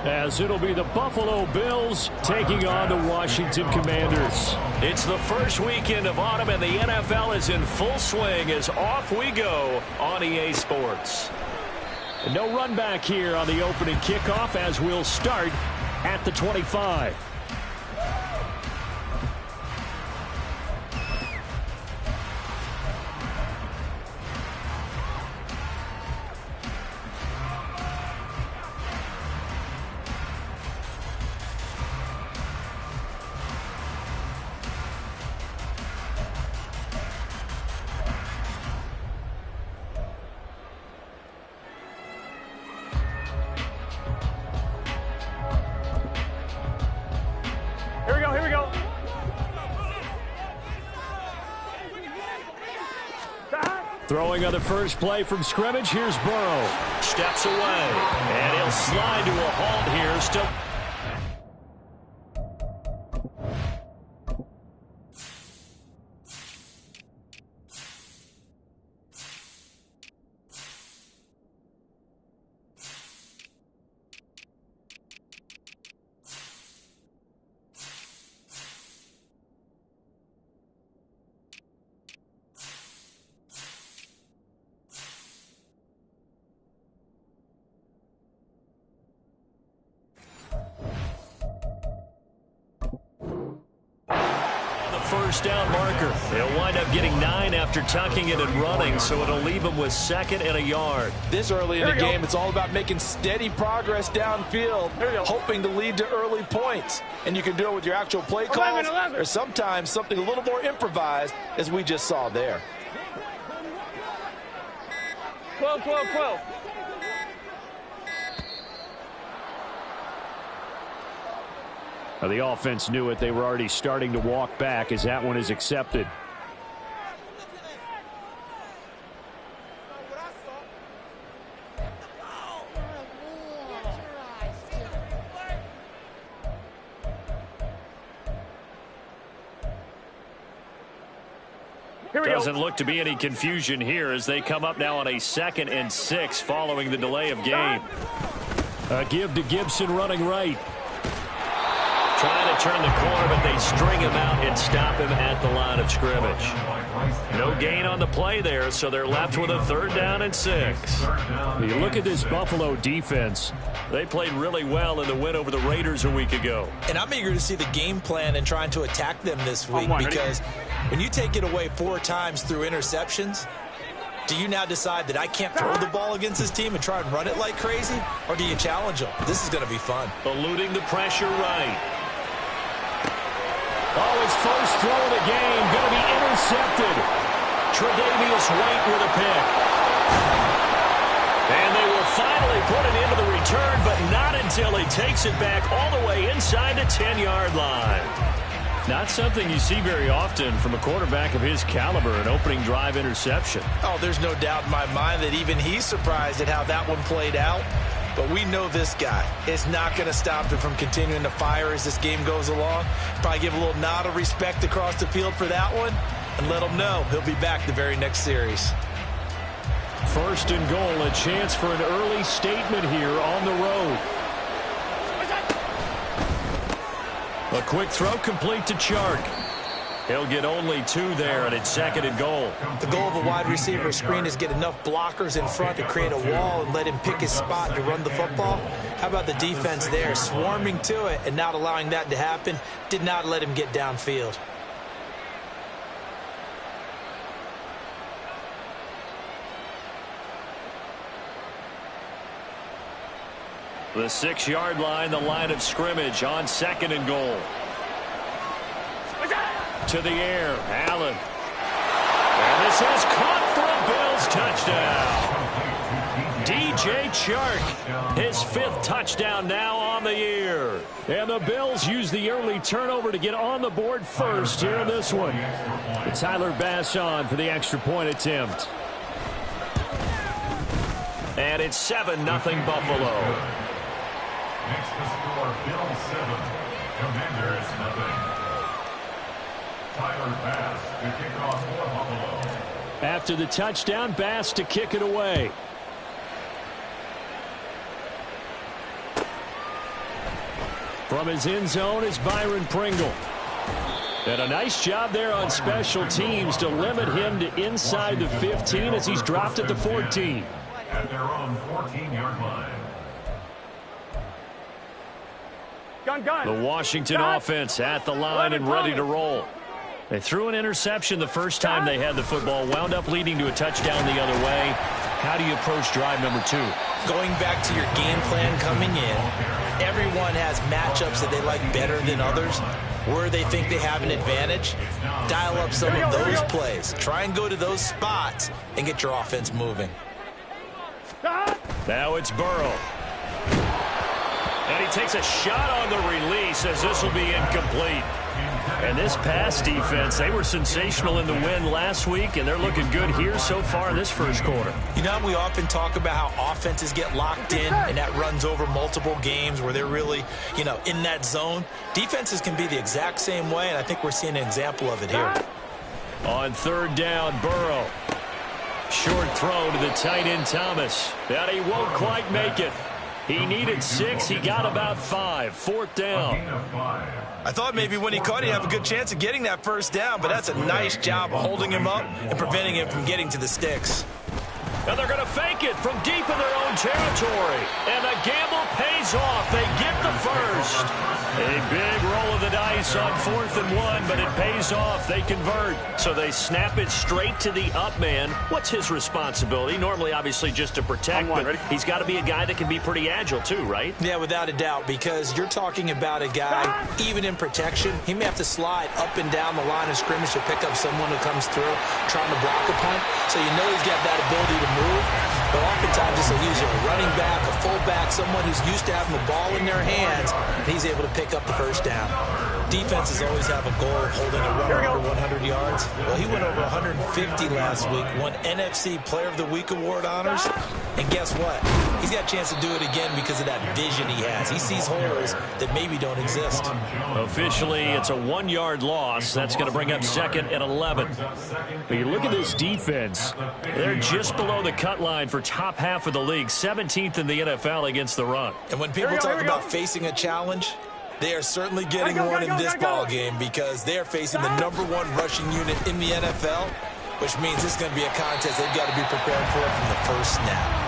as it'll be the Buffalo Bills taking on the Washington Commanders. It's the first weekend of autumn, and the NFL is in full swing as off we go on EA Sports. And no run back here on the opening kickoff as we'll start at the 25. Here we go. Throwing on the first play from scrimmage, here's Burrow. Steps away, and he'll slide to a halt here. Still. First down marker. He'll wind up getting 9 after tucking it and running, so it'll leave him with 2nd and a yard. This early in the game, it's all about making steady progress downfield, hoping to lead to early points. And you can do it with your actual play calls, or sometimes something a little more improvised, as we just saw there. 12. Now, the offense knew it. They were already starting to walk back as that one is accepted. Doesn't look to be any confusion here as they come up now on a 2nd and 6 following the delay of game. A give to Gibson running right. Trying to turn the corner, but they string him out and stop him at the line of scrimmage. No gain on the play there, so they're left with a 3rd down and 6. You look at this Buffalo defense. They played really well in the win over the Raiders a week ago. And I'm eager to see the game plan and trying to attack them this week, because when you take it away 4 times through interceptions, do you now decide that I can't throw the ball against this team and try and run it like crazy? Or do you challenge them? This is going to be fun. Eluding the pressure right. Oh, his first throw of the game going to be intercepted. Tre'Davious White with a pick. And they will finally put it into the return, but not until he takes it back all the way inside the 10-yard line. Not something you see very often from a quarterback of his caliber, an opening drive interception. Oh, there's no doubt in my mind that even he's surprised at how that one played out. But we know this guy is not going to stop him from continuing to fire as this game goes along. Probably give a little nod of respect across the field for that one and let him know he'll be back the very next series. 1st and goal, a chance for an early statement here on the road. A quick throw complete to Chark. He'll get only 2 there, and it's 2nd and goal. The goal of a wide receiver screen is get enough blockers in front to create a wall and let him pick his spot to run the football. How about the defense there, swarming to it and not allowing that to happen? Did not let him get downfield. The 6-yard line, the line of scrimmage on 2nd and goal. To the air, Allen. And this is caught for a Bills touchdown. DJ Chark, his 5th touchdown now on the year. And the Bills use the early turnover to get on the board first here in this one. Tyler Bass on for the extra point attempt. And it's 7-0 Buffalo. Next to score, Bills 7, Commanders 0. Tyler Bass to kick off for Buffalo. After the touchdown, Bass to kick it away. From his end zone is Byron Pringle. And a nice job there on special teams to limit him to inside the 15 as he's dropped at the 14. At their own 14-yard line. Gun. The Washington offense at the line and ready to roll. They threw an interception the first time they had the football, wound up leading to a touchdown the other way. How do you approach drive number 2? Going back to your game plan coming in, everyone has matchups that they like better than others. Where they think they have an advantage, dial up some of those plays. Try and go to those spots and get your offense moving. Now it's Burrow. And he takes a shot on the release as this will be incomplete. And this pass defense, they were sensational in the win last week, and they're looking good here so far in this first quarter. You know, we often talk about how offenses get locked in, and that runs over multiple games where they're really, in that zone. Defenses can be the exact same way, and I think we're seeing an example of it here. On third down, Burrow. Short throw to the tight end, Thomas. And he won't quite make it. He needed 6. He got about 5. Fourth down. I thought maybe when he caught, he'd have a good chance of getting that first down, but that's a nice job of holding him up and preventing him from getting to the sticks. And they're going to fake it from deep in their own territory. And the gamble pays off. They get the first. A big roll of the dice on 4th and 1, but it pays off. They convert. So they snap it straight to the up man. What's his responsibility? Normally, obviously, just to protect, but he's got to be a guy that can be pretty agile too, right? Yeah, without a doubt, because you're talking about a guy, even in protection, he may have to slide up and down the line of scrimmage to pick up someone who comes through trying to block a punt. So you know he's got that ability to move. But oftentimes this will use a running back, a fullback, someone who's used to having the ball in their hands, and he's able to pick up the first down. Defenses always have a goal of holding a runner under 100 yards. Well, he went over 150 last week, won NFC Player of the Week award honors. And guess what? He's got a chance to do it again because of that vision he has. He sees holes that maybe don't exist. Officially, it's a 1-yard loss. That's going to bring up 2nd and 11. But you look at this defense. They're just below the cut line for top half of the league, 17th in the NFL against the run. And when people talk about facing a challenge, they are certainly getting one in this ball game because they are facing the #1 rushing unit in the NFL, which means this is going to be a contest they've got to be prepared for from the first snap.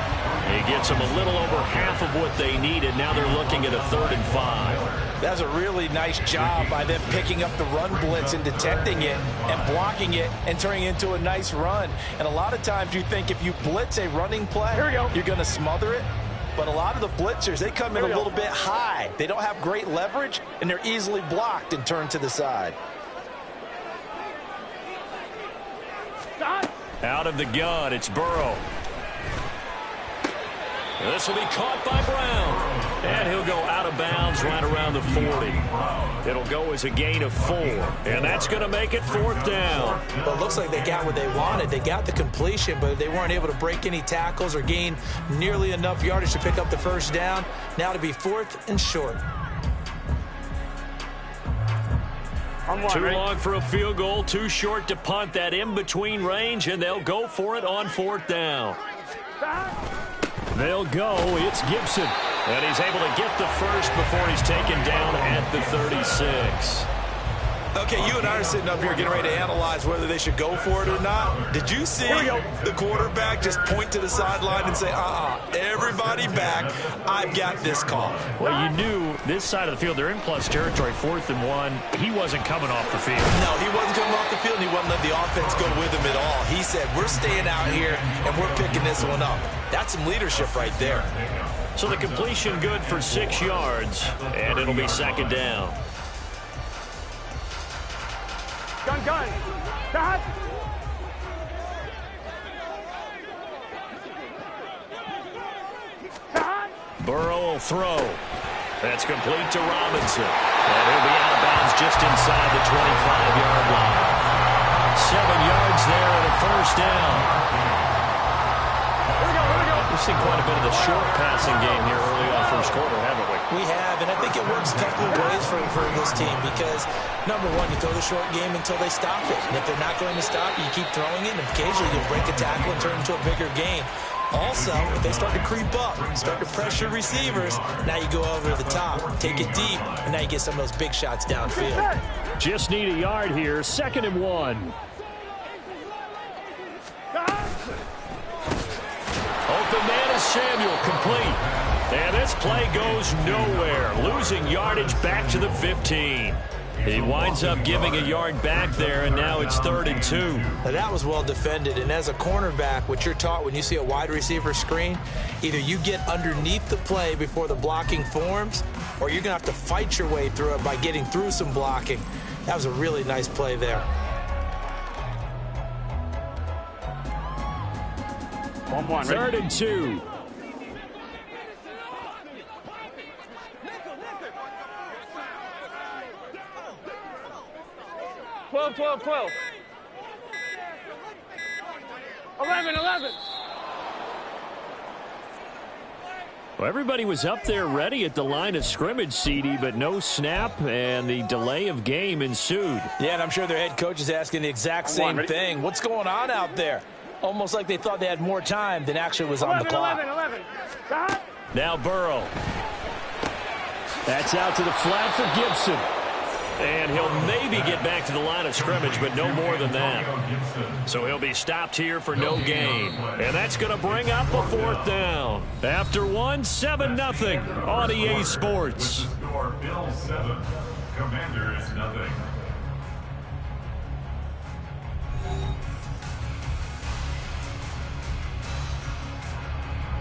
He gets them a little over half of what they needed. Now they're looking at a 3rd and 5. That's a really nice job by them picking up the run blitz and detecting it and blocking it and turning it into a nice run. And a lot of times you think if you blitz a running play, you're going to smother it. But a lot of the blitzers, they come in a little bit high. They don't have great leverage, and they're easily blocked and turned to the side. Out of the gun, it's Burrow. This will be caught by Brown. And he'll go out of bounds right around the 40. It'll go as a gain of 4. And that's going to make it 4th down. Well, it looks like they got what they wanted. They got the completion, but they weren't able to break any tackles or gain nearly enough yardage to pick up the first down. Now to be 4th and short. Too long for a field goal, too short to punt. That in-between range, and they'll go for it on 4th down. They'll go. It's Gibson. And he's able to get the first before he's taken down at the 36. Okay, you and I are sitting up here getting ready to analyze whether they should go for it or not. Did you see the quarterback just point to the sideline and say, everybody back, I've got this call? Well, you knew this side of the field, they're in plus territory, 4th and 1. He wasn't coming off the field. No, he wasn't coming off the field, and he wasn't letting the offense go with him at all. He said, we're staying out here, and we're picking this one up. That's some leadership right there. So the completion good for 6 yards, and it'll be 2nd down. Gun. Dad. Burrow will throw. That's complete to Robinson. And he'll be out of bounds just inside the 25-yard line. 7 yards there and a first down. Here we go. We've seen quite a bit of the short passing game here early on first quarter, haven't we? We have, and I think it works a couple of ways for this team because, number one, you throw the short game until they stop it. And if they're not going to stop it, you keep throwing it, and occasionally you'll break a tackle and turn it into a bigger gain. Also, if they start to creep up, start to pressure receivers, now you go over the top, take it deep, and now you get some of those big shots downfield. Just need a yard here. 2nd and 1. Open man is Samuel, complete. And this play goes nowhere. Losing yardage back to the 15. He winds up giving a yard back there, and now it's 3rd and 2. Now that was well defended, and as a cornerback, what you're taught when you see a wide receiver screen, either you get underneath the play before the blocking forms, or you're going to have to fight your way through it by getting through some blocking. That was a really nice play there. 3rd and 2. 12, 12, 12. 11, 11. Well, everybody was up there ready at the line of scrimmage, CD, but no snap, and the delay of game ensued. Yeah, and I'm sure their head coach is asking the exact same thing. What's going on out there? Almost like they thought they had more time than actually was on the clock. 11, 11. Now Burrow. That's out to the flat for Gibson. And he'll maybe get back to the line of scrimmage, but no more than that. So he'll be stopped here for no gain. And that's going to bring up a 4th down. After 7-0 on EA Sports. Bills 7, Commanders 0.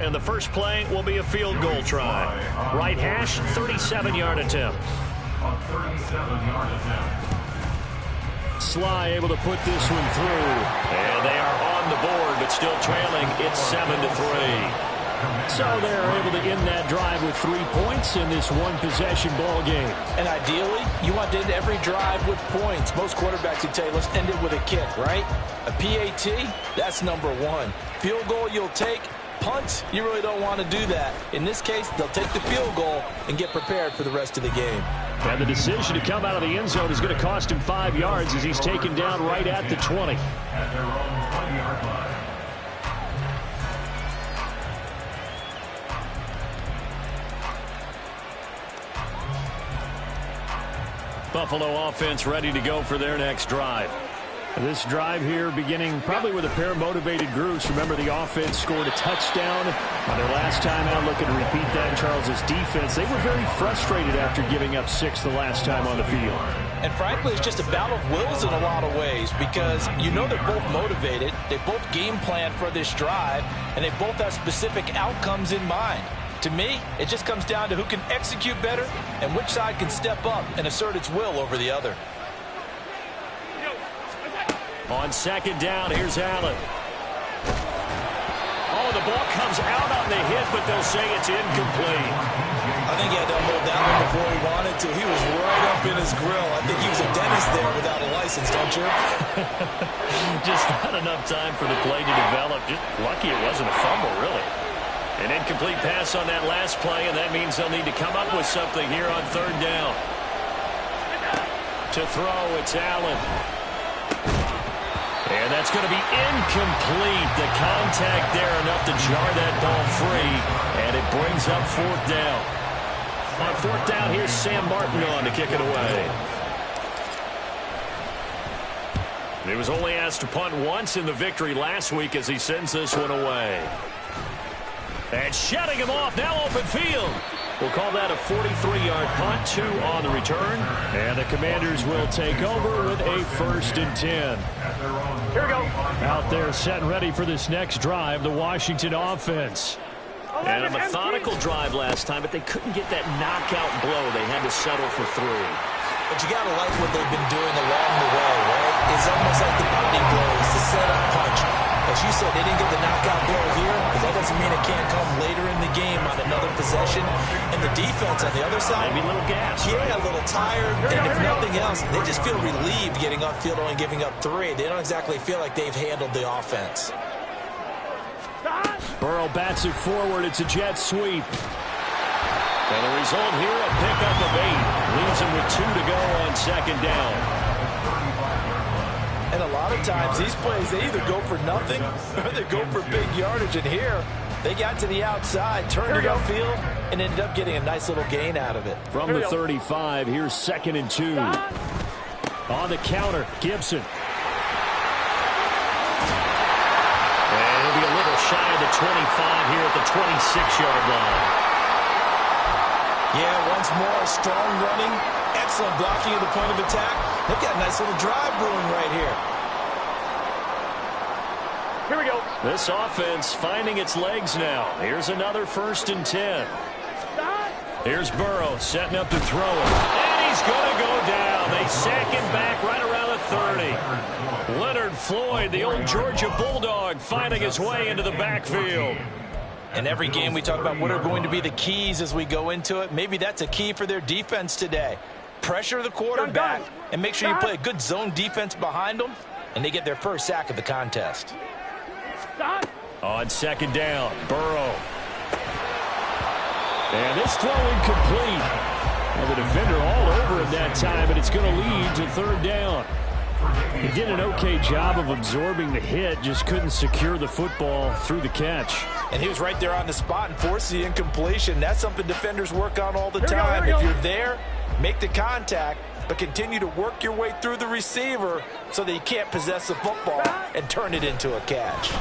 And the first play will be a field goal try. Right hash, 37-yard attempt. A 37-yard attempt. Sly able to put this one through. And they are on the board, but still trailing. It's 7-3. So they're able to end that drive with 3 points in this one-possession ball game. And ideally, you want to end every drive with points. Most quarterbacks would tell you, let's end it with a kick, right? A PAT, that's number 1. Field goal you'll take. Punts, you really don't want to do that. In this case, they'll take the field goal and get prepared for the rest of the game. And the decision to come out of the end zone is going to cost him 5 yards as he's taken down right at the 20. At their own 20-yard line. Buffalo offense ready to go for their next drive. This drive here beginning probably with a pair of motivated groups. Remember, the offense scored a touchdown on their last time out. Looking to repeat that in Charles' defense. They were very frustrated after giving up 6 the last time on the field. And frankly, it's just a battle of wills in a lot of ways because you know they're both motivated. They both game plan for this drive, and they both have specific outcomes in mind. To me, it just comes down to who can execute better and which side can step up and assert its will over the other. On 2nd down, here's Allen. Oh, the ball comes out on the hit, but they'll say it's incomplete. I think he had to hold down there before he wanted to. He was right up in his grill. I think he was a dentist there without a license, don't you? Just not enough time for the play to develop. Just lucky it wasn't a fumble, really. An incomplete pass on that last play, and that means they'll need to come up with something here on 3rd down. To throw, it's Allen. And that's going to be incomplete. The contact there enough to jar that ball free, and it brings up 4th down. On 4th down, here's Sam Martin on to kick it away. He was only asked to punt once in the victory last week as he sends this one away. And shutting him off, now open field. We'll call that a 43-yard punt, 2 on the return. And the Commanders will take over with a 1st and 10. Here we go. Out there set and ready for this next drive, the Washington offense. And a methodical drive last time, but they couldn't get that knockout blow. They had to settle for 3. But you got to like what they've been doing along the way, right? It's almost like the body blows, the setup punch. As you said, they didn't get the knockout blow here, but that doesn't mean it can't come later in the game on another possession. And the defense on the other side, maybe a little gas. Yeah, a little tired. And if nothing else, they just feel relieved getting upfield, only giving up 3. They don't exactly feel like they've handled the offense. Burrow bats it forward. It's a jet sweep. And the result here, a pickup of 8. Leaves him with 2 to go on 2nd down. And a lot of times these plays, they either go for nothing or they go for big yardage. And here, they got to the outside, turned it upfield, and ended up getting a nice little gain out of it. From the 35, here's 2nd and 2. On the counter, Gibson. And he'll be a little shy of the 25 here at the 26-yard line. Yeah, once more, strong running, excellent blocking at the point of attack. They've got a nice little drive brewing right here. Here we go. This offense finding its legs now. Here's another 1st and 10. Here's Burrow setting up to throw it. And he's going to go down. They sack him back right around the 30. Leonard Floyd, the old Georgia Bulldog, finding his way into the backfield. In every game we talk about what are going to be the keys as we go into it. Maybe that's a key for their defense today. Pressure the quarterback and make sure you play a good zone defense behind them, and they get their first sack of the contest. On 2nd down, Burrow. And this throw incomplete. Well, the defender all over him that time, and it's going to lead to 3rd down. He did an okay job of absorbing the hit, just couldn't secure the football through the catch. And he was right there on the spot and forced the incompletion. That's something defenders work on all the time. If you're there, make the contact, but continue to work your way through the receiver so that you can't possess the football and turn it into a catch.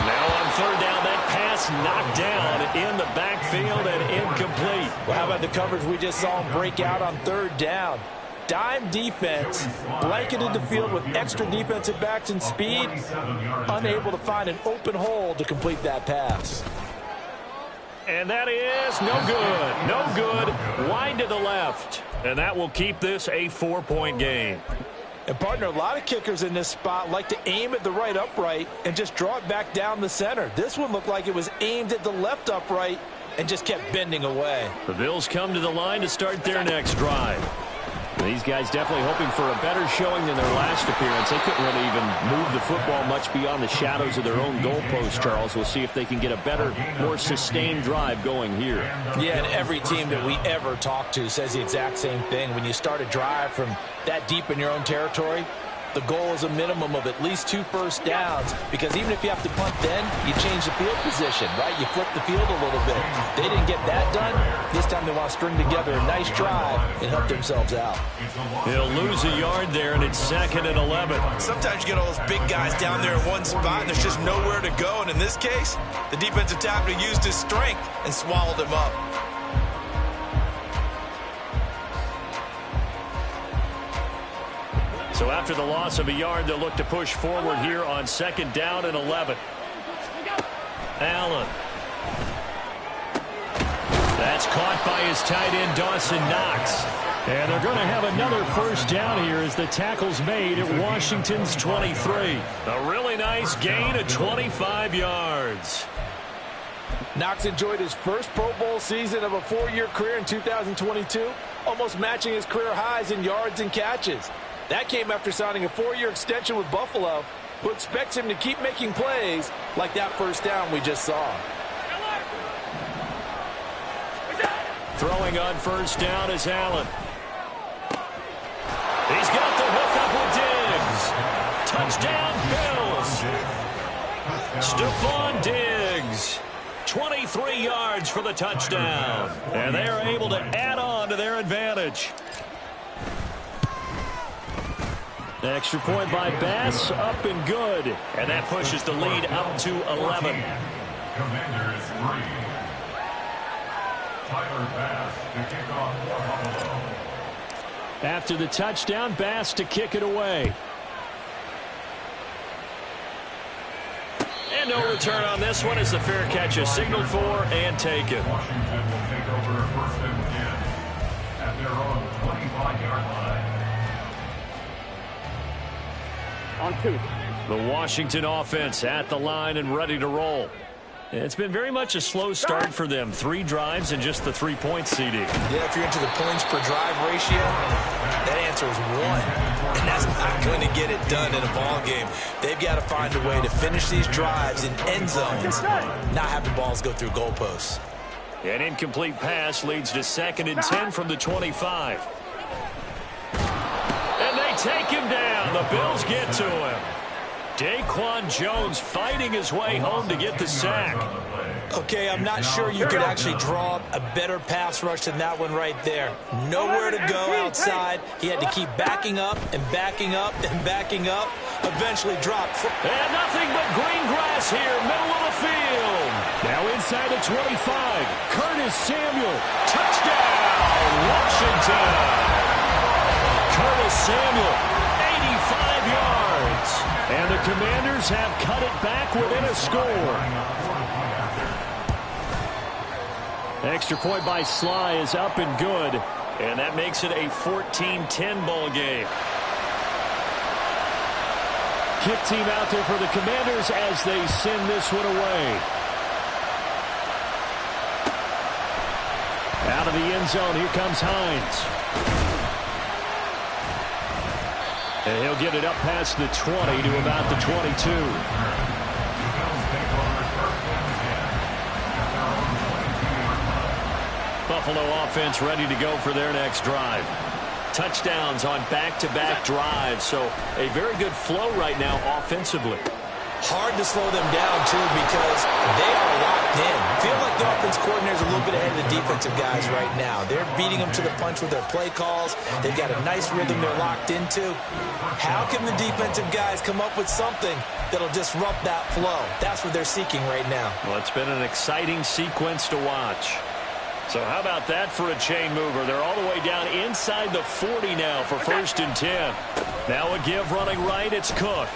Now on 3rd down, that pass knocked down in the backfield and incomplete. Well, how about the coverage we just saw him break out on 3rd down? Dime defense, blanketed the field with extra defensive backs and speed, unable to find an open hole to complete that pass. And that is no good. No good. Wide to the left. And that will keep this a 4-point game. And, partner, a lot of kickers in this spot like to aim at the right upright and just draw it back down the center. This one looked like it was aimed at the left upright and just kept bending away. The Bills come to the line to start their next drive. These guys definitely hoping for a better showing than their last appearance. They couldn't really even move the football much beyond the shadows of their own goalpost, Charles. We'll see if they can get a better, more sustained drive going here. Yeah, and every team that we ever talk to says the exact same thing. When you start a drive from that deep in your own territory, the goal is a minimum of at least 2 first downs, because even if you have to punt then, you change the field position, right? You flip the field a little bit. They didn't get that done. This time they want to string together a nice drive and help themselves out. He'll lose a yard there, and it's 2nd and 11. Sometimes you get all those big guys down there in one spot, and there's just nowhere to go. And in this case, the defensive tackle used his strength and swallowed him up. So after the loss of a yard, they'll look to push forward here on 2nd down and 11. Allen. That's caught by his tight end, Dawson Knox. And they're going to have another first down here as the tackle's made at Washington's 23. A really nice gain of 25 yards. Knox enjoyed his first Pro Bowl season of a 4-year career in 2022, almost matching his career highs in yards and catches. That came after signing a 4-year extension with Buffalo, who expects him to keep making plays like that first down we just saw. Throwing on first down is Allen. He's got the hook up with Diggs. Touchdown, Bills. Stephon Diggs. 23 yards for the touchdown. And they are able to add on to their advantage. Extra point by Bass, up and good. And that pushes the lead up to 11. Commanders 3. Tyler Bass to kick off for Buffalo. After the touchdown, Bass to kick it away. And no return on this one as the fair catch is signaled for and taken. Washington will take over 1st and 10 at their own 25-yard line. On 2. The Washington offense at the line and ready to roll. It's been very much a slow start for them. 3 drives and just the 3-point CD. Yeah, if you're into the points per drive ratio, that answer is 1. And that's not going to get it done in a ball game. They've got to find a way to finish these drives in end zones, not having balls go through goalposts. An incomplete pass leads to 2nd and 10 from the 25. And they take him down. The Bills get to him. Daquan Jones fighting his way home to get the sack. Okay, I'm not sure you could actually draw a better pass rush than that one right there. Nowhere to go outside. He had to keep backing up and backing up and backing up. Eventually dropped. And nothing but green grass here, middle of the field. Now inside the 25. Curtis Samuel. Touchdown, Washington. Curtis Samuel, 85 yards. And the Commanders have cut it back within a score. Extra point by Sly is up and good. And that makes it a 14-10 ball game. Kick team out there for the Commanders as they send this one away. Out of the end zone, here comes Hines. And he'll get it up past the 20 to about the 22. Buffalo offense ready to go for their next drive. Touchdowns on back-to-back drives, so a very good flow right now offensively. Hard to slow them down, too, because they are locked in. I feel like the offense coordinator is a little bit ahead of the defensive guys right now. They're beating them to the punch with their play calls. They've got a nice rhythm they're locked into. How can the defensive guys come up with something that'll disrupt that flow? That's what they're seeking right now. Well, it's been an exciting sequence to watch. So how about that for a chain mover? They're all the way down inside the 40 now for 1st and 10. Now a give running right. It's Cook.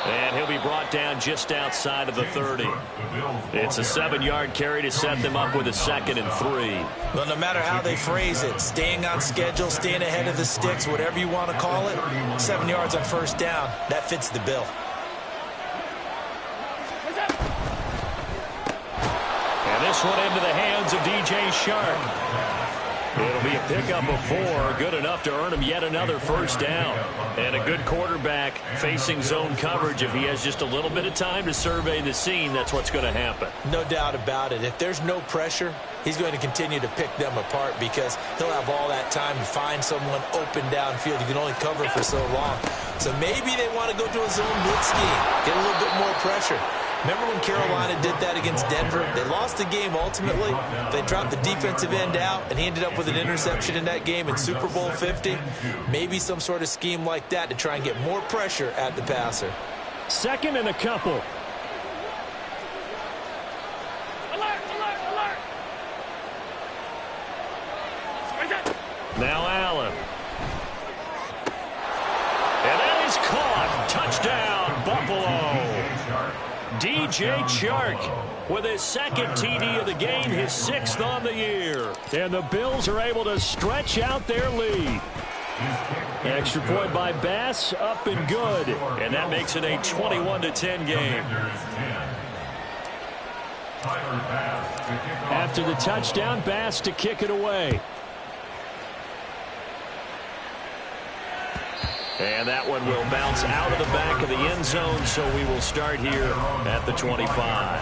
And he'll be brought down just outside of the 30. It's a 7-yard carry to set them up with a 2nd and 3. Well, no matter how they phrase it, staying on schedule, staying ahead of the sticks, whatever you want to call it, 7 yards on 1st down, that fits the bill. And this one into the hands of DJ Shark. It'll be a pickup of 4, good enough to earn him yet another 1st down. And a good quarterback facing zone coverage. If he has just a little bit of time to survey the scene, that's what's going to happen. No doubt about it. If there's no pressure, he's going to continue to pick them apart because he'll have all that time to find someone open downfield. You can only cover for so long. So maybe they want to go to a zone blitz scheme, get a little bit more pressure. Remember when Carolina did that against Denver? They lost the game ultimately. They dropped the defensive end out, and he ended up with an interception in that game in Super Bowl 50. Maybe some sort of scheme like that to try and get more pressure at the passer. 2nd and a couple. Now Allen. And that is caught. Touchdown, Buffalo. DJ Chark with his 2nd TD of the game, his 6th on the year. And the Bills are able to stretch out their lead. Extra point by Bass, up and good. And that makes it a 21-10 game. After the touchdown, Bass to kick it away. And that one will bounce out of the back of the end zone, so we will start here at the 25.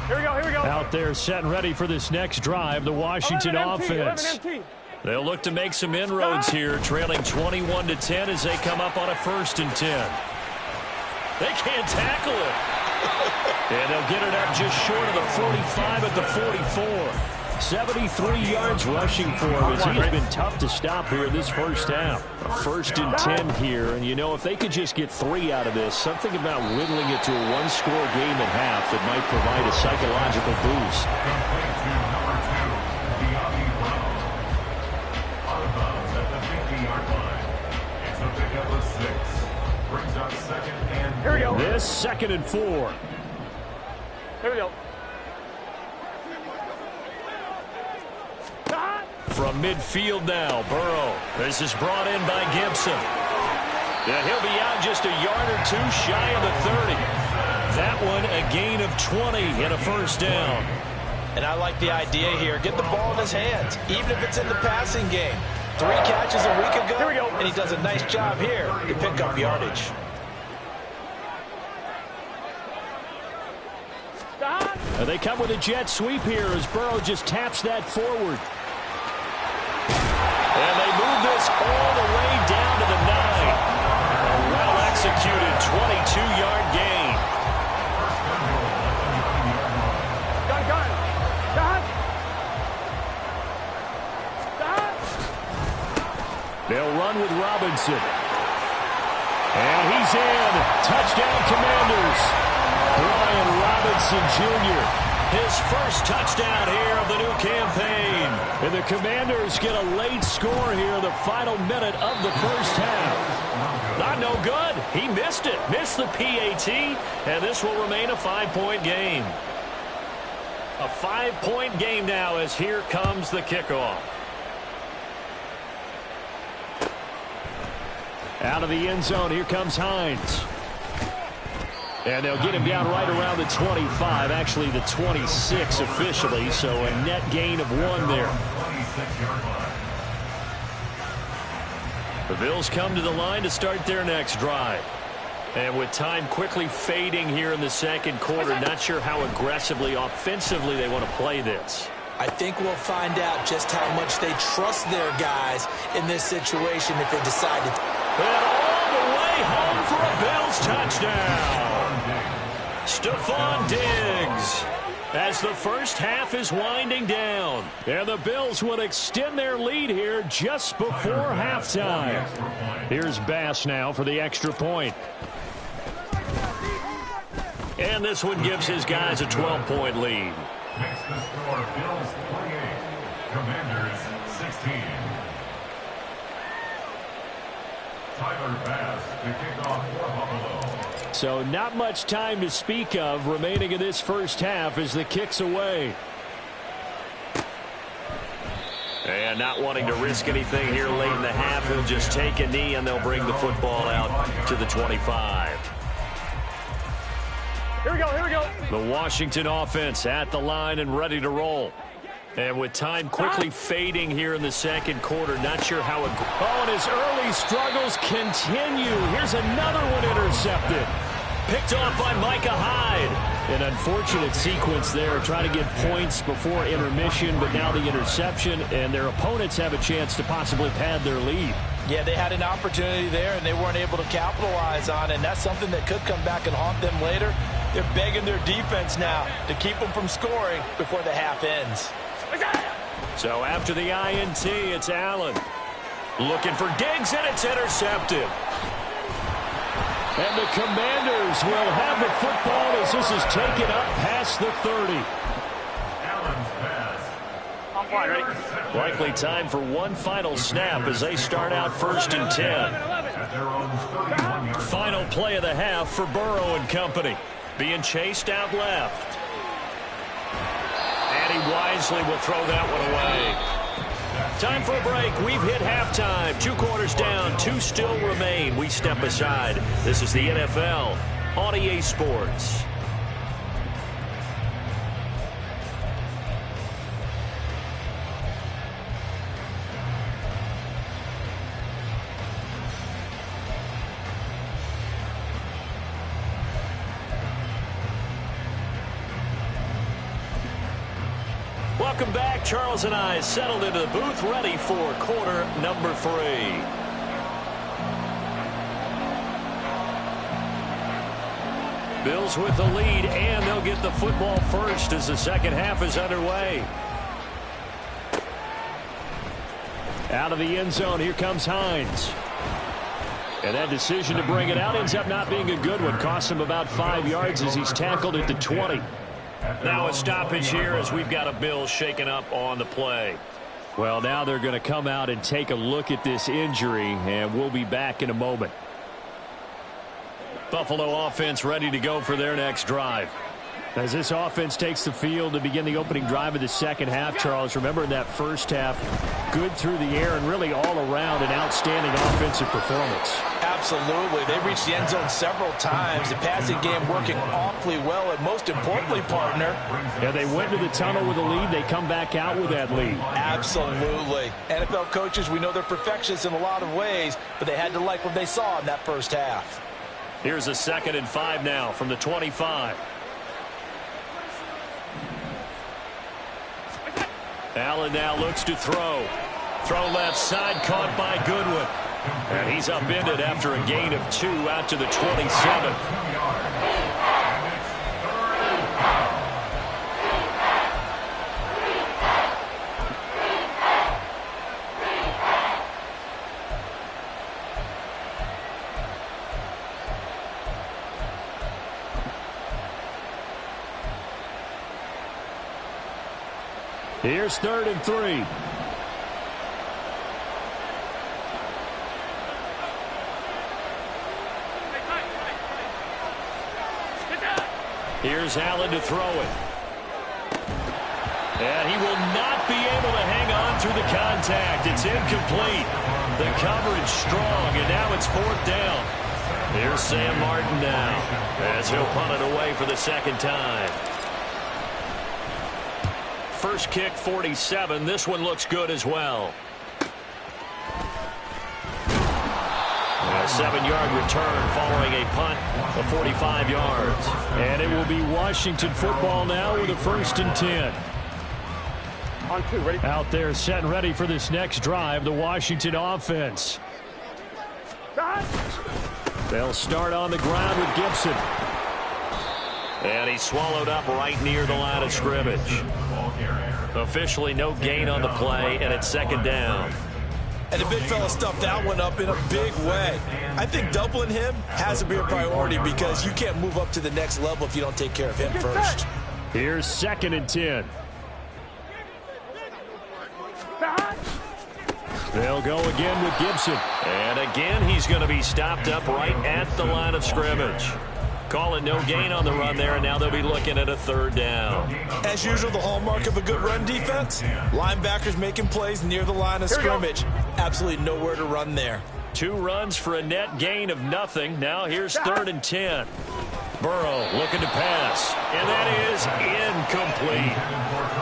Here we go, here we go. Out there set and ready for this next drive, the Washington offense. They'll look to make some inroads here, trailing 21-10 as they come up on a 1st and 10. They can't tackle it. And they'll get it up just short of the 45 at the 44. 73 yards rushing for him as he's been tough to stop here in this 1st half. A 1st and 10 here, and you know, if they could just get 3 out of this, something about whittling it to a 1-score game at half that might provide a psychological boost. Here we go. This 2nd and 4. Here we go. From midfield now, Burrow. This is brought in by Gibson. And he'll be out just a yard or 2 shy of the 30. That one a gain of 20 and a 1st down. And I like the idea here. Get the ball in his hands, even if it's in the passing game. 3 catches a week ago, and he does a nice job here to pick up yardage. They come with a jet sweep here as Burrow just taps that forward. And they move this all the way down to the 9. A well-executed 22-yard gain. They'll run with Robinson. And he's in. Touchdown, Commanders. Brian Robinson Jr. His first touchdown here of the new campaign. And the Commanders get a late score here in the final minute of the first half. Not no good. He missed it. Missed the PAT. And this will remain a 5-point game. A 5-point game now as here comes the kickoff. Out of the end zone, here comes Hines. And they'll get him down right around the 25, actually the 26 officially, so a net gain of 1 there. The Bills come to the line to start their next drive. And with time quickly fading here in the second quarter, not sure how aggressively, offensively they want to play this. I think we'll find out just how much they trust their guys in this situation if they decide to. And all the way home for a Bills touchdown. Stephon Diggs. As the first half is winding down. And the Bills will extend their lead here just before halftime. Here's Bass now for the extra point. And this one gives his guys a 12-point lead. Makes the score Bills 28, Commanders 16. Tyler Bass to kick off for Buffalo. So not much time to speak of remaining in this first half as the kick's away. And not wanting to risk anything here late in the half, he'll just take a knee and they'll bring the football out to the 25. Here we go, here we go. The Washington offense at the line and ready to roll. And with time quickly fading here in the second quarter, not sure how it... Oh, and his early struggles continue. Here's another one intercepted. Picked off by Micah Hyde. An unfortunate sequence there, trying to get points before intermission, but now the interception, and their opponents have a chance to possibly pad their lead. Yeah, they had an opportunity there, and they weren't able to capitalize on it, and that's something that could come back and haunt them later. They're begging their defense now to keep them from scoring before the half ends. So after the INT, it's Allen. Looking for Diggs, and it's intercepted. And the Commanders will have the football as this is taken up past the 30. Allen's pass. I'm fine, ready? Likely time for one final snap as they start out 1st and 10. At their own 31-yard Final play of the half for Burrow and company. Being chased out left. And he wisely will throw that one away. Time for a break. We've hit halftime. 2 quarters down. 2 still remain. We step aside. This is the NFL on EA Sports. Welcome back. Charles and I settled into the booth, ready for quarter number 3. Bills with the lead, and they'll get the football first as the second half is underway. Out of the end zone, here comes Hines. And that decision to bring it out ends up not being a good one. Cost him about 5 yards as he's tackled at the 20. Now a stoppage here as we've got a Bills shaken up on the play. Well, now they're going to come out and take a look at this injury, and we'll be back in a moment. Buffalo offense ready to go for their next drive. As this offense takes the field to begin the opening drive of the second half, Charles, remember in that first half, good through the air and really all around an outstanding offensive performance. Absolutely. They reached the end zone several times. The passing game working awfully well, and most importantly, partner. Yeah, they went to the tunnel with a lead. They come back out with that lead. Absolutely. NFL coaches, we know they're perfectionists in a lot of ways, but they had to like what they saw in that first half. Here's a 2nd and 5 now from the 25. Allen now looks to throw. Throw left side, caught by Goodwin. And he's upended after a gain of 2 out to the 27. Here's 3rd and 3. Here's Allen to throw it. And he will not be able to hang on through the contact. It's incomplete. The coverage strong, and now it's 4th down. Here's Sam Martin now as he'll punt it away for the 2nd time. First kick, 47. This one looks good as well. A 7-yard return following a punt of 45 yards. And it will be Washington football now with a 1st and 10. On 2, ready? Out there set and ready for this next drive, the Washington offense. They'll start on the ground with Gibson. And he's swallowed up right near the line of scrimmage. Officially no gain on the play, and it's 2nd down. And the big fella stuffed that one up in a big way. I think doubling him has to be a priority because you can't move up to the next level if you don't take care of him first. Here's 2nd and 10. They'll go again with Gibson. And again, he's going to be stopped up right at the line of scrimmage. Calling no gain on the run there, and now they'll be looking at a 3rd down. As usual, the hallmark of a good run defense, linebackers making plays near the line of scrimmage. Absolutely nowhere to run there. 2 runs for a net gain of nothing. Now here's 3rd and 10. Burrow looking to pass, and that is incomplete.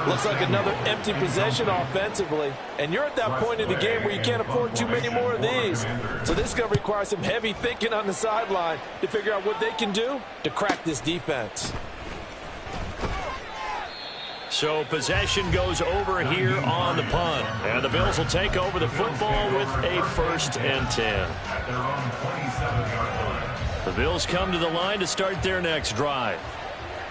Looks like another empty possession offensively, and you're at that point in the game where you can't afford too many more of these. So this is going to require some heavy thinking on the sideline to figure out what they can do to crack this defense. So possession goes over here on the punt, and the Bills will take over the football with a 1st and 10. The Bills come to the line to start their next drive.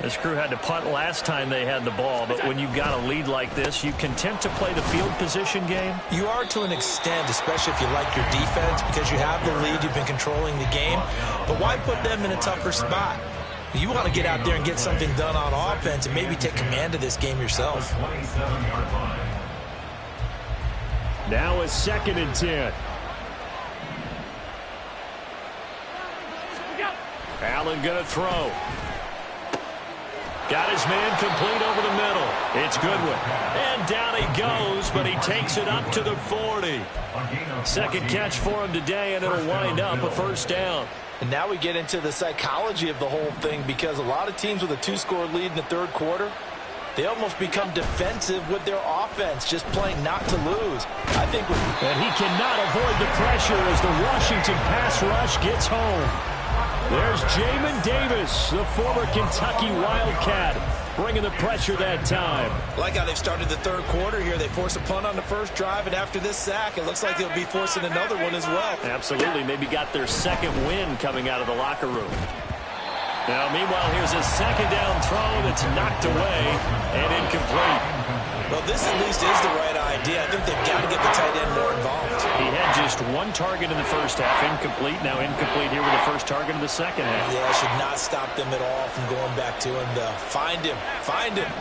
This crew had to punt last time they had the ball, but when you've got a lead like this, you content to play the field position game? You are to an extent, especially if you like your defense, because you have the lead, you've been controlling the game. But why put them in a tougher spot? You want to get out there and get something done on offense and maybe take command of this game yourself. Now it's 2nd and 10. Allen going to throw. Got his man complete over the middle. It's Goodwin. And down he goes, but he takes it up to the 40. 2nd catch for him today, and it'll wind up a 1st down. And now we get into the psychology of the whole thing, because a lot of teams with a 2-score lead in the 3rd quarter, they almost become defensive with their offense, just playing not to lose. I think. And he cannot avoid the pressure as the Washington pass rush gets home. There's Jamin Davis, the former Kentucky Wildcat, bringing the pressure that time. Like how they've started the 3rd quarter here. They force a punt on the 1st drive, and after this sack, it looks like they'll be forcing another one as well. Absolutely. Maybe got their 2nd win coming out of the locker room. Now, meanwhile, here's a 2nd down throw that's knocked away and incomplete. Well, this at least is the right idea. I think they've got to get the tight end more involved. He had just 1 target in the 1st half, incomplete. Now incomplete here with the 1st target in the 2nd half. Yeah, should not stop them at all from going back to him to find him. Find him.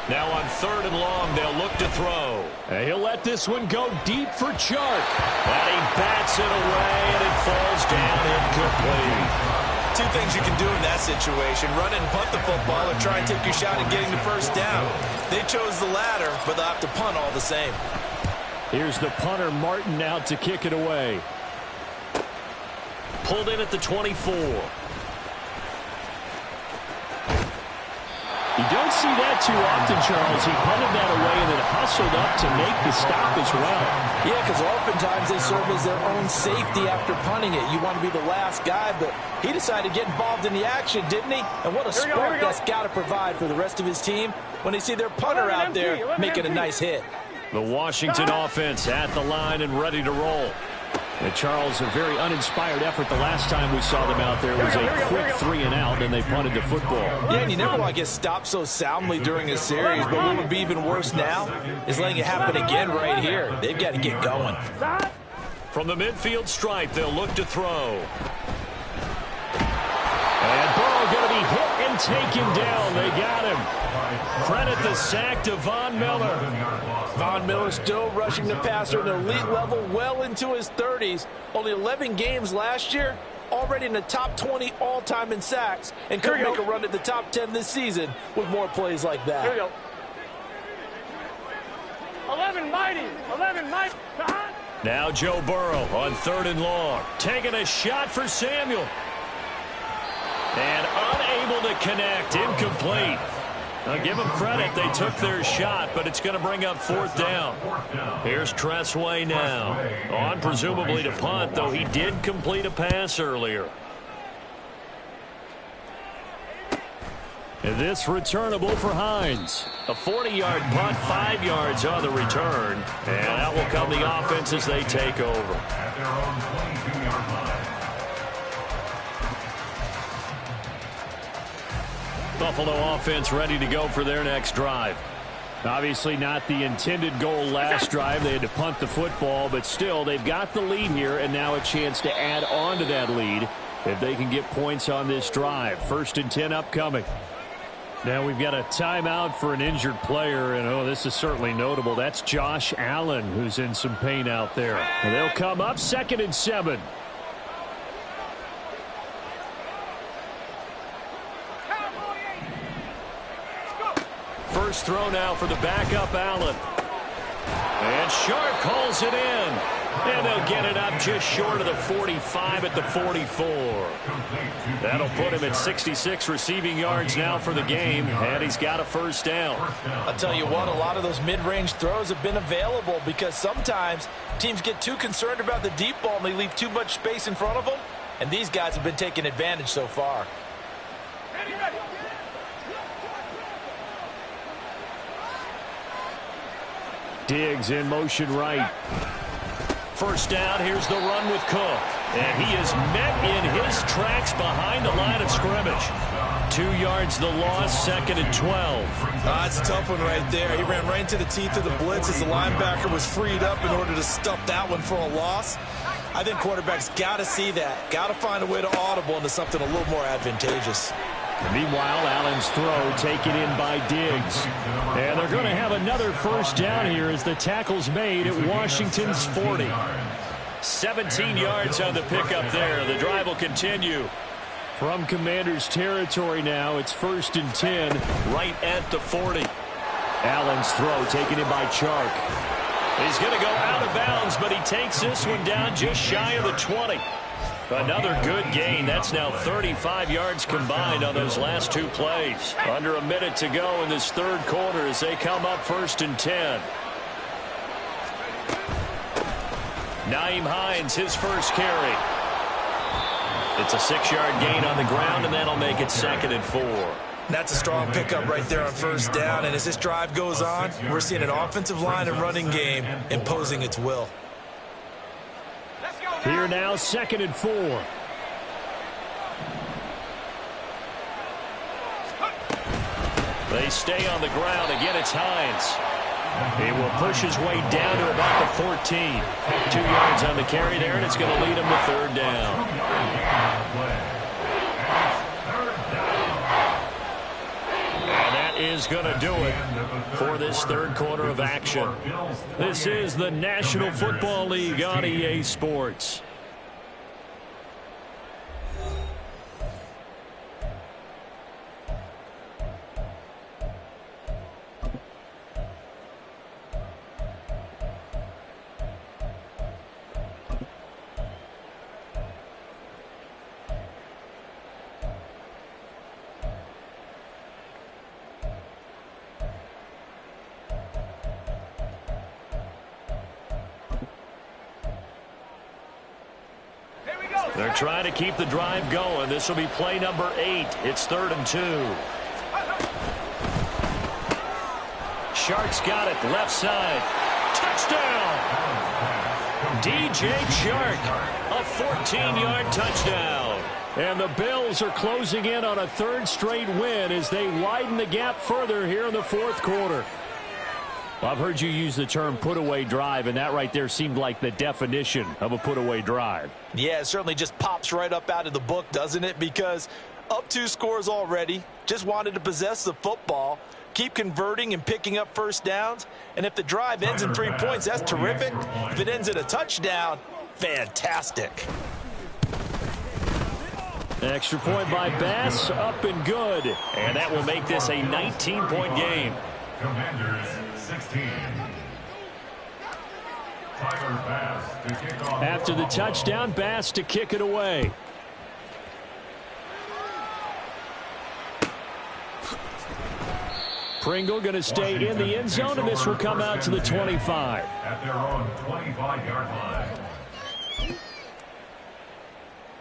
Now on 3rd and long, they'll look to throw. And he'll let this one go deep for Chark. And he bats it away, and it falls down incomplete. 2 things you can do in that situation: run and punt the football, or try and take your shot at getting the 1st down. They chose the latter, but they'll have to punt all the same. Here's the punter, Martin, out to kick it away. Pulled in at the 24. You don't see that too often, Charles. He punted that away and then hustled up to make the stop as well. Yeah, because oftentimes they serve as their own safety after punting it. You want to be the last guy, but he decided to get involved in the action, didn't he? And what a spark that's got to provide for the rest of his team when they see their punter out there making a nice hit. The Washington offense at the line and ready to roll. And Charles, a very uninspired effort. The last time we saw them out there was a quick 3-and-out, and they punted the football. Yeah, and you never want to get stopped so soundly during a series, but what would be even worse now is letting it happen again right here. They've got to get going. From the midfield stripe, they'll look to throw. And Burrow going to be hit and taken down. They got him. Credit the sack to Von Miller. Von Miller still rushing the passer at an elite level well into his 30s. Only 11 games last year, already in the top 20 all-time in sacks, and could make a run at the top 10 this season with more plays like that. Here we go. 11 mighty. 11 mighty. Now Joe Burrow on 3rd and long. Taking a shot for Samuel. And unable to connect. Incomplete. I'll give them credit. They took their shot, but it's going to bring up 4th down. Here's Tressway now. On presumably to punt, though he did complete a pass earlier. And this returnable for Hines. A 40-yard punt, 5 yards on the return. And out will come the offense as they take over. At their own 22-yard line. Buffalo offense ready to go for their next drive. Obviously not the intended goal last drive. They had to punt the football, but still they've got the lead here and now a chance to add on to that lead if they can get points on this drive. 1st and 10 upcoming. Now we've got a timeout for an injured player, and oh, this is certainly notable. That's Josh Allen, who's in some pain out there. And they'll come up 2nd and 7. First throw now for the backup Allen. And Sharp calls it in. And they'll get it up just short of the 45 at the 44. That'll put him at 66 receiving yards now for the game. And he's got a 1st down. I'll tell you what, a lot of those mid-range throws have been available because sometimes teams get too concerned about the deep ball and they leave too much space in front of them. And these guys have been taking advantage so far. Diggs in motion right. 1st down, here's the run with Cook. And he is met in his tracks behind the line of scrimmage. 2 yards the loss, 2nd and 12. That's a tough one right there. He ran right into the teeth of the blitz as the linebacker was freed up in order to stuff that one for a loss. I think quarterbacks got to see that. Got to find a way to audible into something a little more advantageous. Meanwhile, Allen's throw taken in by Diggs. And they're going to have another 1st down here as the tackle's made at Washington's 40. 17 yards on the pickup there. The drive will continue. From Commander's territory now, it's 1st and 10. Right at the 40. Allen's throw taken in by Chark. He's going to go out of bounds, but he takes this one down just shy of the 20. Another good gain. That's now 35 yards combined on those last 2 plays. Under a minute to go in this 3rd quarter as they come up 1st and 10. Nyheim Hines, his first carry. It's a 6-yard gain on the ground, and that'll make it 2nd and 4. That's a strong pickup right there on 1st down. And as this drive goes on, we're seeing an offensive line and running game imposing its will. Here now, 2nd and 4. They stay on the ground. Again, it's Hines. He will push his way down to about the 14. 2 yards on the carry there, and it's going to lead him to 3rd down. And that is going to do it for this 3rd quarter of action. This is the National Football League on EA Sports. They're trying to keep the drive going. This will be play number 8. It's 3rd and 2. Shark's got it, left side. Touchdown! DJ Shark, a 14-yard touchdown. And the Bills are closing in on a 3rd straight win as they widen the gap further here in the 4th quarter. Well, I've heard you use the term put-away drive, and that right there seemed like the definition of a put-away drive. Yeah, it certainly just pops right up out of the book, doesn't it? Because up 2 scores already, just wanted to possess the football, keep converting and picking up first downs. And if the drive ends in 3 points, that's terrific. If it ends in a touchdown, fantastic. Extra point by Bass, up and good. And that will make this a 19-point game. Commanders 16. Tyler Bass to kick off. After the touchdown, Bass to kick it away. Pringle going to stay in the end zone, and this will come out to the 25. At their own 25-yard line.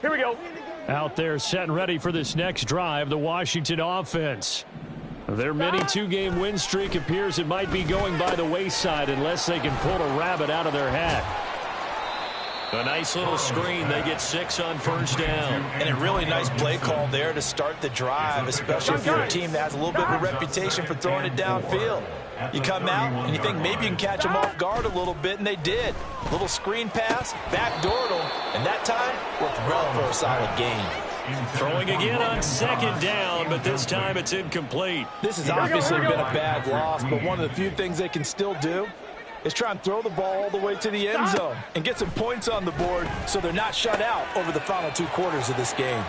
Here we go. Out there set and ready for this next drive, the Washington offense. Their mini 2-game win streak appears it might be going by the wayside unless they can pull a rabbit out of their hat. A nice little screen. They get 6 on first down. And a really nice play call there to start the drive, especially if you're a team that has a little bit of a reputation for throwing it downfield. You come out and you think maybe you can catch them off guard a little bit, and they did. Little screen pass, backdoored them, and that time worked well for a solid gain. Throwing again on 2nd down, but this time it's incomplete. This has obviously been a bad loss, but one of the few things they can still do is try and throw the ball all the way to the end zone and get some points on the board so they're not shut out over the final 2 quarters of this game.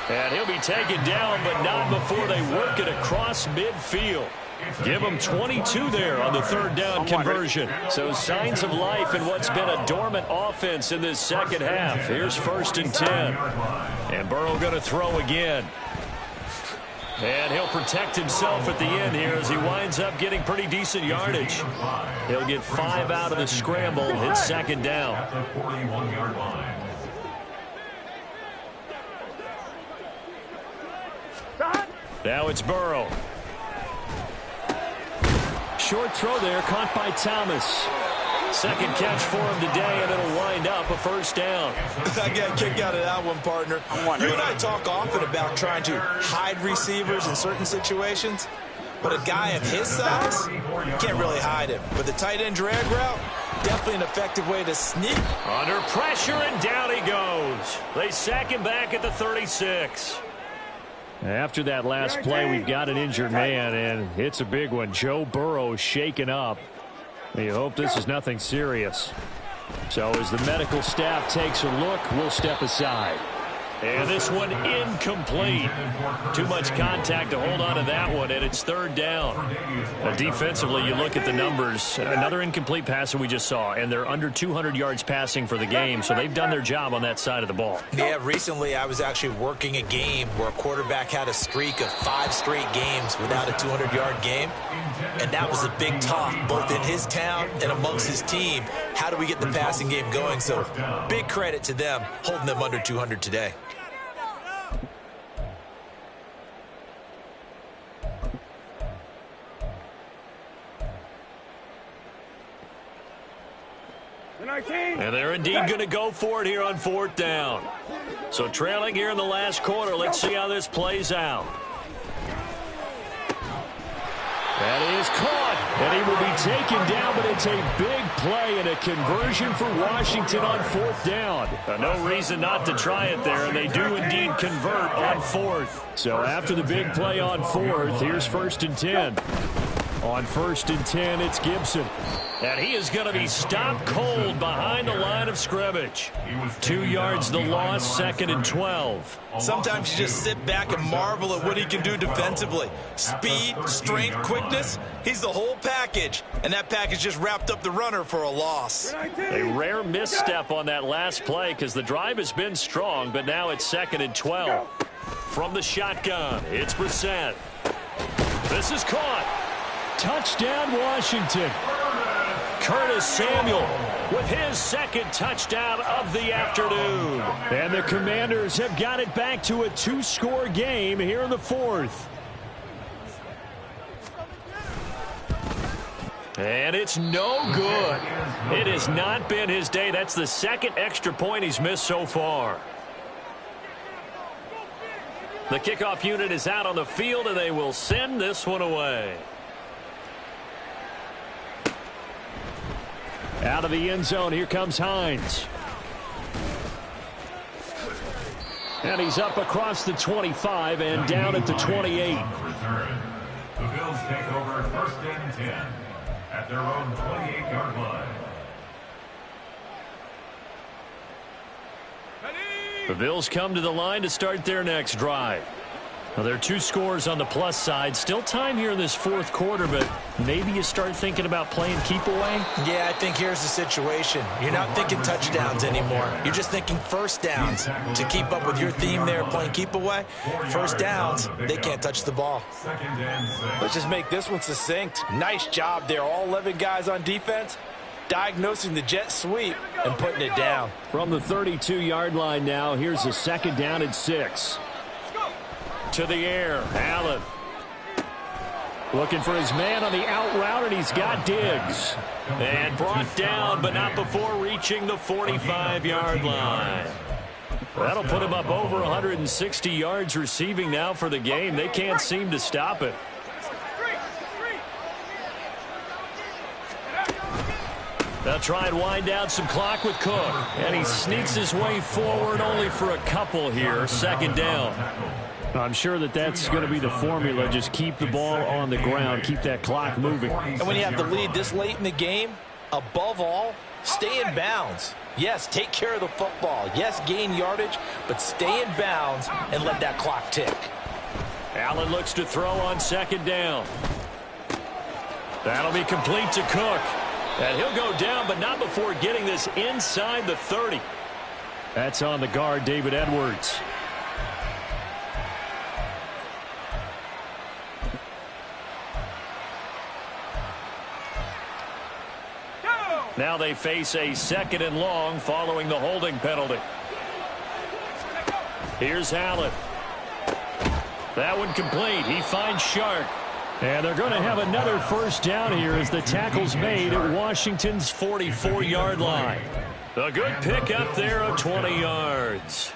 And he'll be taken down, but not before they work it across midfield. Give them 22 there on the 3rd down conversion. So signs of life in what's been a dormant offense in this second half. Here's 1st and 10. And Burrow going to throw again. And he'll protect himself at the end here as he winds up getting pretty decent yardage. He'll get 5 out of the scramble. Hits 2nd down. At the 41-yard line. Now it's Burrow. Short throw there, caught by Thomas. 2nd catch for him today, and it'll wind up a 1st down. I got a kick out of that one, partner. You and I talk often about trying to hide receivers in certain situations, but a guy of his size, you can't really hide him. But the tight end drag route, definitely an effective way to sneak. Under pressure, and down he goes. They sack him back at the 36. After that last play, we've got an injured man, and it's a big one. Joe Burrow shaken up. We hope this is nothing serious. So as the medical staff takes a look, we'll step aside. And this one incomplete. Too much contact to hold on to that one, and it's 3rd down. Defensively, you look at the numbers. Another incomplete pass that we just saw, and they're under 200 yards passing for the game, so they've done their job on that side of the ball. Yeah, recently I was actually working a game where a quarterback had a streak of 5 straight games without a 200-yard game, and that was a big talk, both in his town and amongst his team. How do we get the passing game going? So big credit to them holding them under 200 today. And they're indeed going to go for it here on 4th down. So trailing here in the last quarter. Let's see how this plays out. That is caught, and he will be taken down, but it's a big play and a conversion for Washington on 4th down. No reason not to try it there, and they do indeed convert on 4th. So after the big play on 4th, here's 1st and 10. On 1st and 10, it's Gibson. And he is going to be stopped cold behind the line of scrimmage. 2 yards the loss, 2nd and 12. Sometimes you just sit back and marvel at what he can do defensively. Speed, strength, quickness, he's the whole package. And that package just wrapped up the runner for a loss. A rare misstep on that last play because the drive has been strong, but now it's 2nd and 12. From the shotgun, it's Brissett. This is caught. Touchdown, Washington. Curtis Samuel with his second touchdown of the afternoon. And the Commanders have got it back to a 2-score game here in the fourth. And it's no good. It has not been his day. That's the second extra point he's missed so far. The kickoff unit is out on the field, and they will send this one away. Out of the end zone, here comes Hines. And he's up across the 25 and down at the 28. The Bills take over 1st and 10 at their own 28-yard line. The Bills come to the line to start their next drive. Now, there are 2 scores on the plus side. Still time here in this fourth quarter, but maybe you start thinking about playing keep away? Yeah, I think here's the situation. You're not thinking touchdowns anymore. You're just thinking first downs. To keep up with your theme there, playing keep away, first downs, they can't touch the ball. Let's just make this one succinct. Nice job there. All 11 guys on defense diagnosing the jet sweep and putting it down. From the 32-yard line now, here's a 2nd down and 6. To the air, Allen. Looking for his man on the out route, and he's got Diggs. And brought down, but not before reaching the 45-yard line. That'll put him up over 160 yards receiving now for the game. They can't seem to stop it. They'll try and wind down some clock with Cook. And he sneaks his way forward only for a couple here. 2nd down. I'm sure that's going to be the formula. Just keep the ball on the ground. Keep that clock moving. And when you have the lead this late in the game, above all, stay in bounds. Yes, take care of the football. Yes, gain yardage, but stay in bounds and let that clock tick. Allen looks to throw on 2nd down. That'll be complete to Cook. And he'll go down, but not before getting this inside the 30. That's on the guard, David Edwards. Now they face a 2nd and long following the holding penalty. Here's Allen. That one complete. He finds Shark. And they're going to have another first down here as the tackle's made at Washington's 44-yard line. A good pickup there of 20 yards.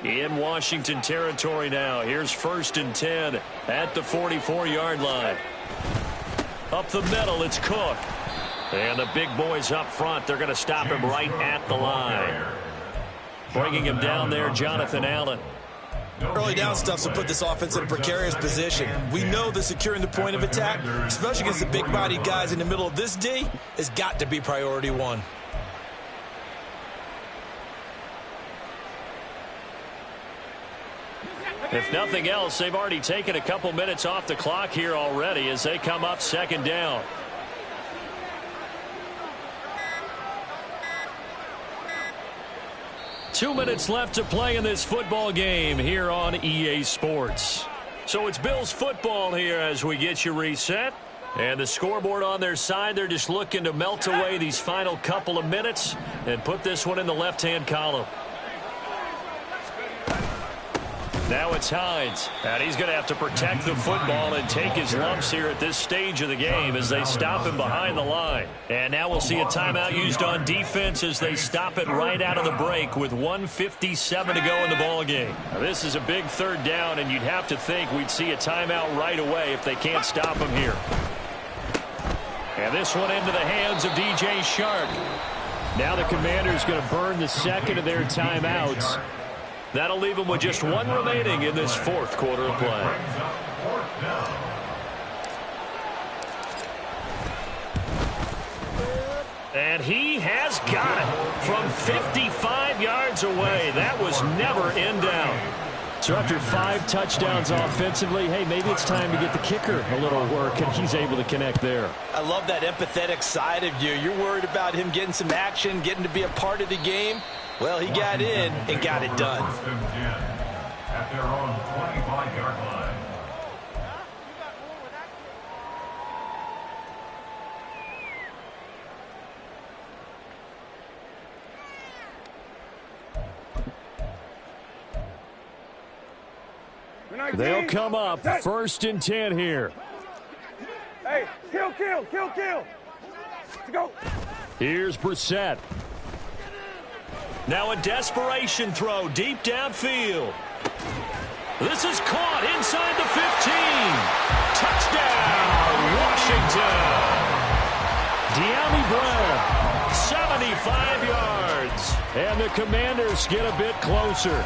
In Washington territory now. Here's 1st and 10 at the 44-yard line. Up the middle, it's Cook. And the big boys up front, they're going to stop him right at the line. Bringing him down there, Jonathan Allen. Early down stuff to put this offense in a precarious position. We know that securing the point of attack, especially against the big-bodied guys in the middle of this D, has got to be priority 1. If nothing else, they've already taken a couple minutes off the clock here already as they come up 2nd down. Two minutes left to play in this football game here on EA Sports. So it's Bills football here as we get you reset. And the scoreboard on their side, they're just looking to melt away these final couple of minutes and put this one in the left-hand column. Now it's Hines, and he's going to have to protect the football and take his lumps here at this stage of the game as they stop him behind the line. And now we'll see a timeout used on defense as they stop it right out of the break with 1:57 to go in the ball game. Now, this is a big 3rd down, and you'd have to think we'd see a timeout right away if they can't stop him here. And this one into the hands of DJ Shark. Now the Commanders going to burn the 2nd of their timeouts. That'll leave them with just 1 remaining in this 4th quarter of play. And he has got it from 55 yards away. That was never in doubt. So after 5 touchdowns offensively, hey, maybe it's time to get the kicker a little work, and he's able to connect there. I love that empathetic side of you. You're worried about him getting some action, getting to be a part of the game. Well, he got in and got it done. At their own 25-yard line. They'll come up 1st and 10 here. Hey, kill. Let's go. Here's Brissett. Now a desperation throw deep downfield. This is caught inside the 15. Touchdown, Washington. De'Ami Brown, 75 yards. And the Commanders get a bit closer.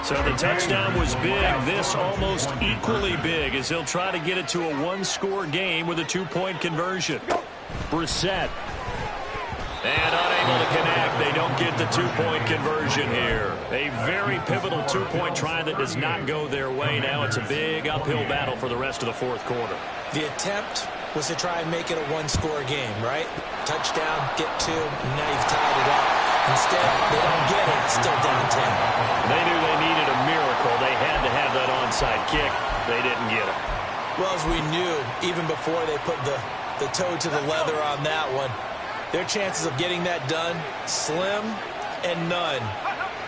So the touchdown was big. This almost equally big as he'll try to get it to a one-score game with a two-point conversion. Brissett. And unable to connect. They don't get the two-point conversion here. A very pivotal two-point try that does not go their way. Now it's a big uphill battle for the rest of the fourth quarter. The attempt was to try and make it a one-score game, right? Touchdown, get two, and now you've tied it up. Instead, they don't get it. It's still down 10. They knew they needed a miracle. They had to have that onside kick. They didn't get it. Well, as we knew, even before they put the toe to the leather on that one, their chances of getting that done, slim and none.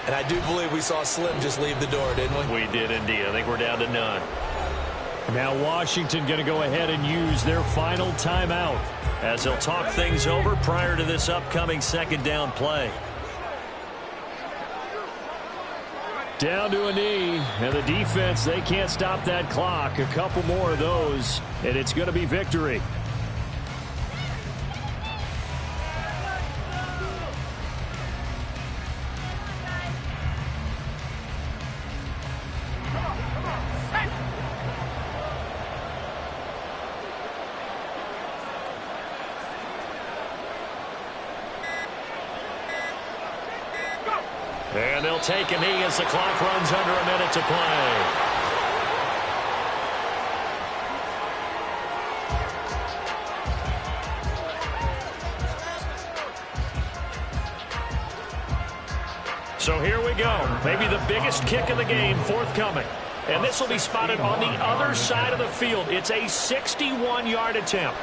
And I do believe we saw Slim just leave the door, didn't we? We did indeed. I think we're down to none. Now Washington going to go ahead and use their final timeout as they'll talk things over prior to this upcoming second down play. Down to a knee, and the defense, they can't stop that clock. A couple more of those, and it's going to be victory. And they'll take a knee as the clock runs under a minute to play. So here we go. Maybe the biggest kick of the game forthcoming. And this will be spotted on the other side of the field. It's a 61-yard attempt.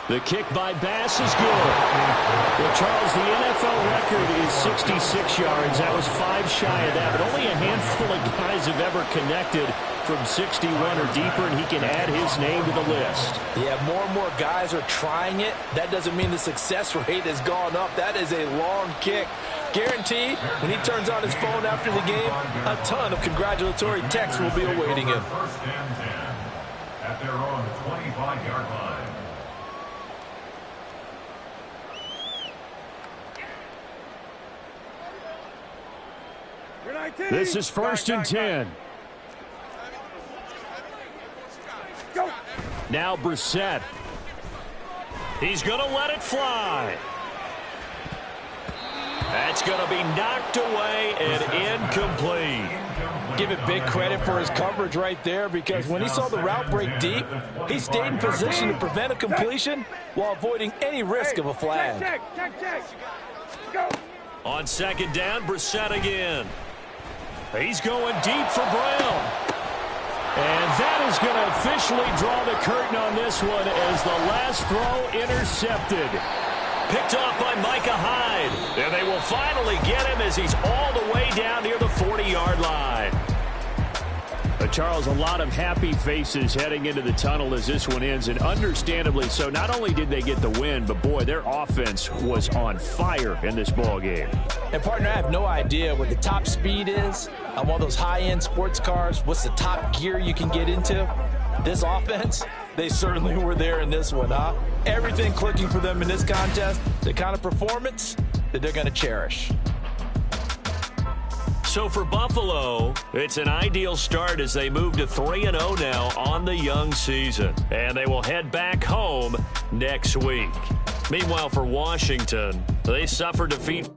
The kick by Bass is good. Well, Charles, the NFL record is 66 yards. That was 5 shy of that, but only a handful of guys have ever connected from 61 or deeper, and he can add his name to the list. Yeah, more and more guys are trying it. That doesn't mean the success rate has gone up. That is a long kick. Guaranteed, when he turns on his phone after the game, a ton of congratulatory texts will be awaiting him. First and 10 at their own 25-yard line. This is 1st and 10. Go. Now Brissett. He's going to let it fly. That's going to be knocked away and incomplete. Give it big credit for his coverage right there, because when he saw the route break deep, he stayed in position to prevent a completion while avoiding any risk of a flag. Check. Go. On second down, Brissett again. He's going deep for Brown. And that is going to officially draw the curtain on this one as the last throw intercepted. Picked off by Micah Hyde. And they will finally get him as he's all the way down near the 40-yard line. Charles, a lot of happy faces heading into the tunnel as this one ends, and understandably so. Not only did they get the win, but boy, their offense was on fire in this ball game. And partner, I have no idea what the top speed is on one of those high-end sports cars. What's the top gear you can get into? This offense, they certainly were there in this one, huh? Everything clicking for them in this contest, the kind of performance that they're going to cherish. So for Buffalo, it's an ideal start as they move to 3-0 now on the young season. And they will head back home next week. Meanwhile, for Washington, they suffered defeat.